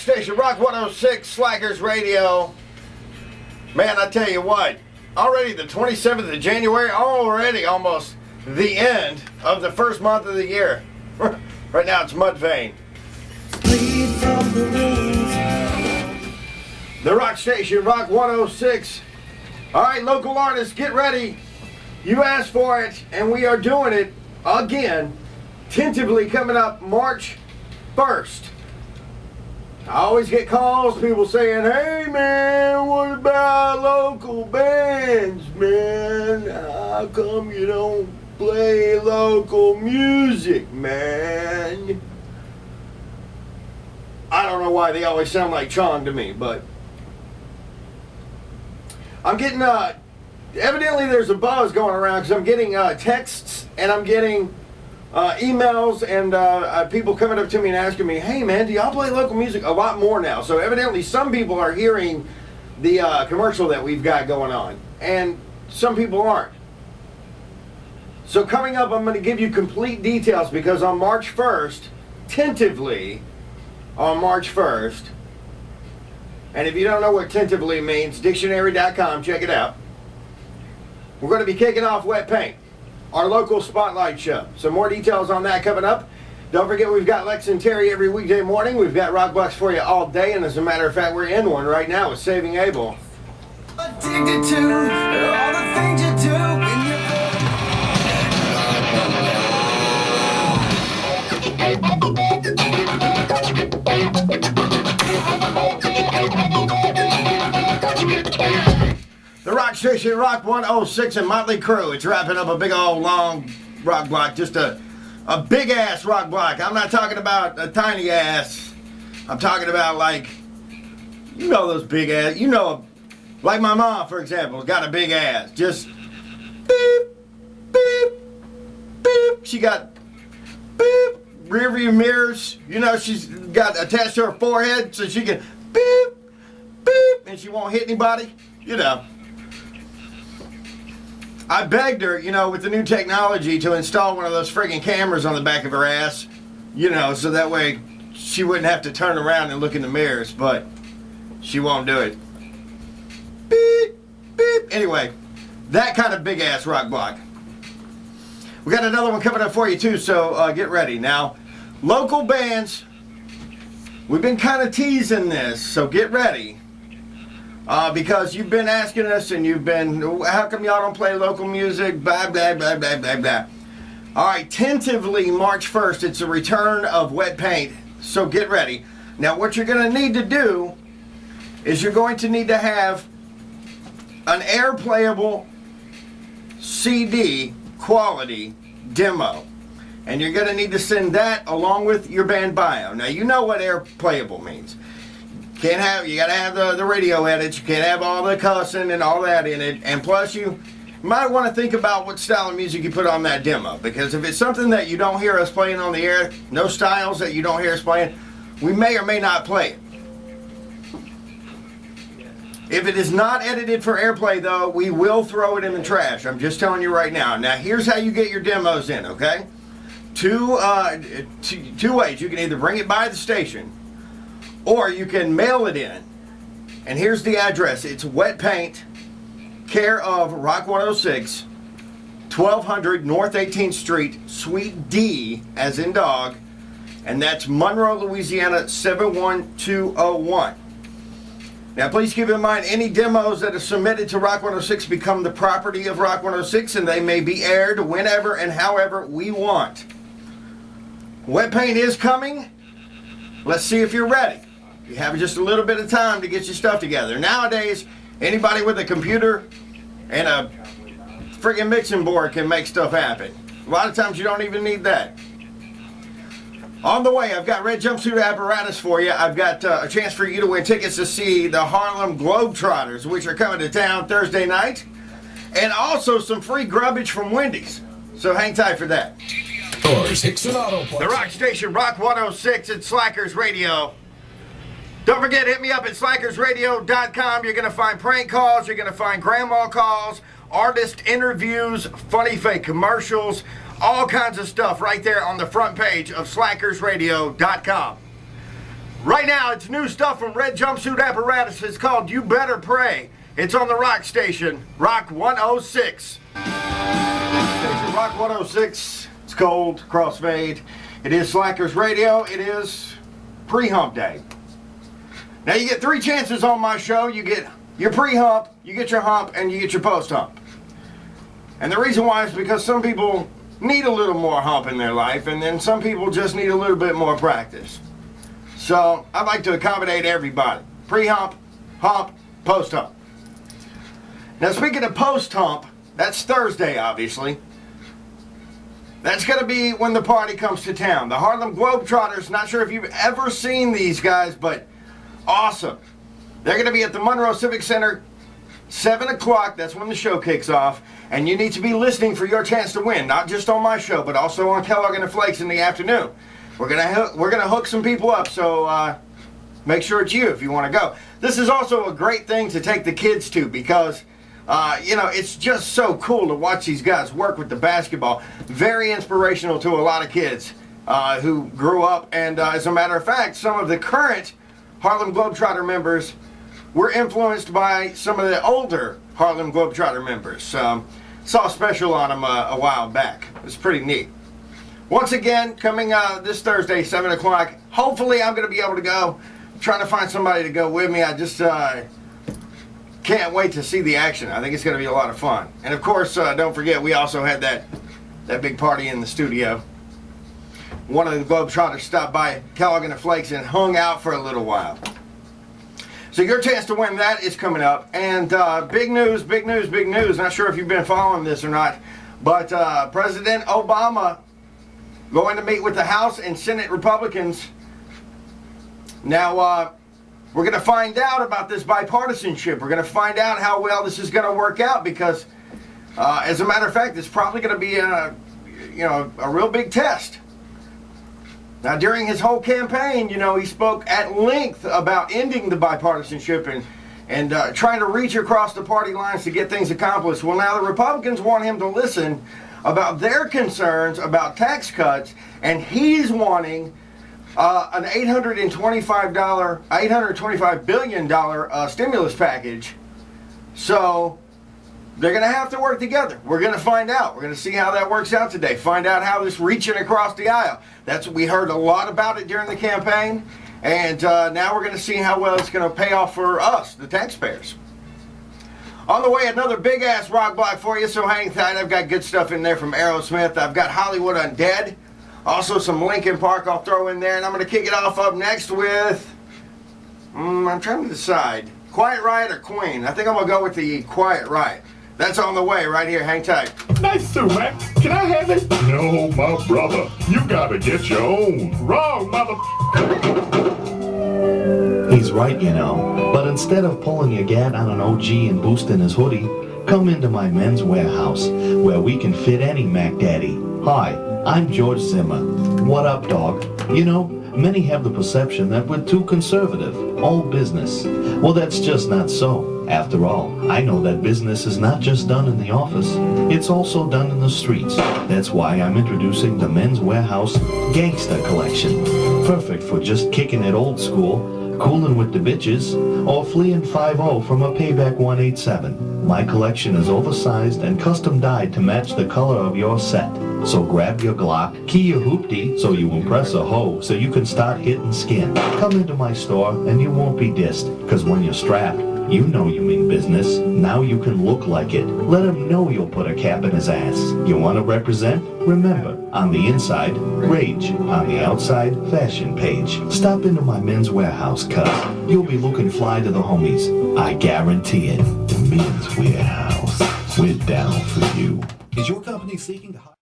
station, Rock 106, Slackers Radio. Man, I tell you what, already the 27th of January, already almost the end of the first month of the year. Right now it's Mudvayne. The rock station, Rock 106. All right, local artists, get ready. You asked for it, and we are doing it again, tentatively coming up March 1st. I always get calls, people saying, hey man, what about local bands, man? How come you don't play local music, man? I don't know why they always sound like Chong to me, but I'm getting, evidently there's a buzz going around because I'm getting texts and I'm getting emails and people coming up to me and asking me, hey man, do y'all play local music? A lot more now. So evidently some people are hearing the commercial that we've got going on and some people aren't. So coming up, I'm going to give you complete details because on March 1st, tentatively on March 1st, and if you don't know what tentatively means, dictionary.com, check it out. We're going to be kicking off Wet Paint, our local spotlight show. So more details on that coming up. Don't forget we've got Lex and Terry every weekday morning. We've got rock blocks for you all day, and as a matter of fact, we're in one right now with Saving Abel. Addicted to all the things you do when you're The rock station, Rock 106 and Motley Crue. It's wrapping up a big old long rock block, just a big ass rock block. I'm not talking about a tiny ass. I'm talking about like, you know those big ass, you know, like my mom, for example, has got a big ass. Just beep, beep, beep. She got beep, rear view mirrors. You know, she's got attached to her forehead so she can beep, beep, and she won't hit anybody, you know. I begged her, you know, with the new technology to install one of those friggin' cameras on the back of her ass, you know, so that way she wouldn't have to turn around and look in the mirrors, but she won't do it. Beep, beep. Anyway, that kind of big ass rock block. We got another one coming up for you too, so get ready. Now, local bands, we've been kind of teasing this, so get ready. Because you've been asking us and you've been, how come y'all don't play local music, blah, blah, blah, blah, blah, blah. All right, tentatively March 1st, it's a return of Wet Paint, so get ready. Now what you're going to need to do is you're going to need to have an airplayable CD quality demo. And you're going to need to send that along with your band bio. Now you know what airplayable means. Can't have, you gotta have the radio edits, you can't have all the cussing and all that in it, and plus you might want to think about what style of music you put on that demo, because if it's something that you don't hear us playing on the air, no styles that you don't hear us playing, we may or may not play it. If it is not edited for airplay though, we will throw it in the trash. I'm just telling you right now. Now here's how you get your demos in, okay? Two ways. You can either bring it by the station, or you can mail it in. And here's the address. It's Wet Paint, care of Rock 106, 1200 North 18th Street, Suite D, as in dog. And that's Monroe, Louisiana, 71201. Now please keep in mind, any demos that are submitted to Rock 106 become the property of Rock 106, and they may be aired whenever and however we want. Wet Paint is coming. Let's see if you're ready. You have just a little bit of time to get your stuff together. Nowadays, anybody with a computer and a friggin' mixing board can make stuff happen. A lot of times you don't even need that. On the way, I've got red jumpsuit apparatus for you. I've got a chance for you to win tickets to see the Harlem Globetrotters, which are coming to town Thursday night. And also some free grubbage from Wendy's. So hang tight for that. The rock station, Rock 106 at Slackers Radio. Don't forget, hit me up at slackersradio.com. You're going to find prank calls. You're going to find grandma calls, artist interviews, funny fake commercials, all kinds of stuff right there on the front page of slackersradio.com. Right now, it's new stuff from Red Jumpsuit Apparatus. It's called You Better Pray. It's on the Rock Station, Rock 106. Station Rock 106. It's cold, crossfade. It is Slackers Radio. It is pre-hump day. Now you get 3 chances on my show. You get your pre-hump, you get your hump, and you get your post-hump. And the reason why is because some people need a little more hump in their life, and then some people just need a little bit more practice. So I'd like to accommodate everybody. Pre-hump, hump, post-hump. Now speaking of post-hump, that's Thursday obviously. That's going to be when the party comes to town. The Harlem Globetrotters, not sure if you've ever seen these guys, but awesome. They're going to be at the Monroe Civic Center, 7 o'clock. That's when the show kicks off. And you need to be listening for your chance to win, not just on my show, but also on Kellogg and the Flakes in the afternoon. We're gonna hook some people up, so make sure it's you if you want to go. This is also a great thing to take the kids to because, you know, it's just so cool to watch these guys work with the basketball. Very inspirational to a lot of kids who grew up. And as a matter of fact, some of the current Harlem Globetrotter members were influenced by some of the older Harlem Globetrotter members. Saw a special on them a while back. It's pretty neat. Once again, coming this Thursday, 7 o'clock. Hopefully I'm going to be able to go. I'm trying to find somebody to go with me. I just can't wait to see the action. I think it's going to be a lot of fun. And of course, don't forget, we also had that big party in the studio. One of the Globetrotters stopped by Kellogg and the Flakes and hung out for a little while. So your chance to win that is coming up. And big news, big news, big news. Not sure if you've been following this or not, but President Obama going to meet with the House and Senate Republicans. Now, we're going to find out about this bipartisanship. We're going to find out how well this is going to work out because, as a matter of fact, it's probably going to be a real big test. Now, during his whole campaign, you know, he spoke at length about ending the bipartisanship and trying to reach across the party lines to get things accomplished. Well, now the Republicans want him to listen about their concerns about tax cuts, and he's wanting an $825 billion stimulus package. So they're going to have to work together. We're going to find out. We're going to see how that works out today. Find out how this reaching across the aisle. That's what we heard a lot about it during the campaign. And now we're going to see how well it's going to pay off for us, the taxpayers. On the way, another big-ass rock block for you, so hang tight. I've got good stuff in there from Aerosmith. I've got Hollywood Undead. Also some Linkin Park I'll throw in there. And I'm going to kick it off up next with, I'm trying to decide, Quiet Riot or Queen. I think I'm going to go with the Quiet Riot. That's on the way right here. Hang tight. Nice suit, man. Can I have it? No, my brother. You gotta get your own. Wrong, mother... He's right, you know. But instead of pulling your gat on an OG and boosting his hoodie, come into my men's warehouse, where we can fit any Mac Daddy. Hi, I'm George Zimmer. What up, dog? You know, many have the perception that we're too conservative, all business. Well, that's just not so. After all, I know that business is not just done in the office, it's also done in the streets. That's why I'm introducing the Men's Warehouse Gangsta Collection. Perfect for just kicking it old school, cooling with the bitches, or fleeing 5-0 from a Payback 187. My collection is oversized and custom dyed to match the color of your set. So grab your Glock, key your hoopty so you impress a hoe so you can start hitting skin. Come into my store and you won't be dissed, cause when you're strapped, you know you mean business. Now you can look like it. Let him know you'll put a cap in his ass. You want to represent? Remember, on the inside, rage. On the outside, fashion page. Stop into my men's warehouse, cuz you'll be looking fly to the homies. I guarantee it. The men's warehouse. We're down for you. Is your company seeking to hire?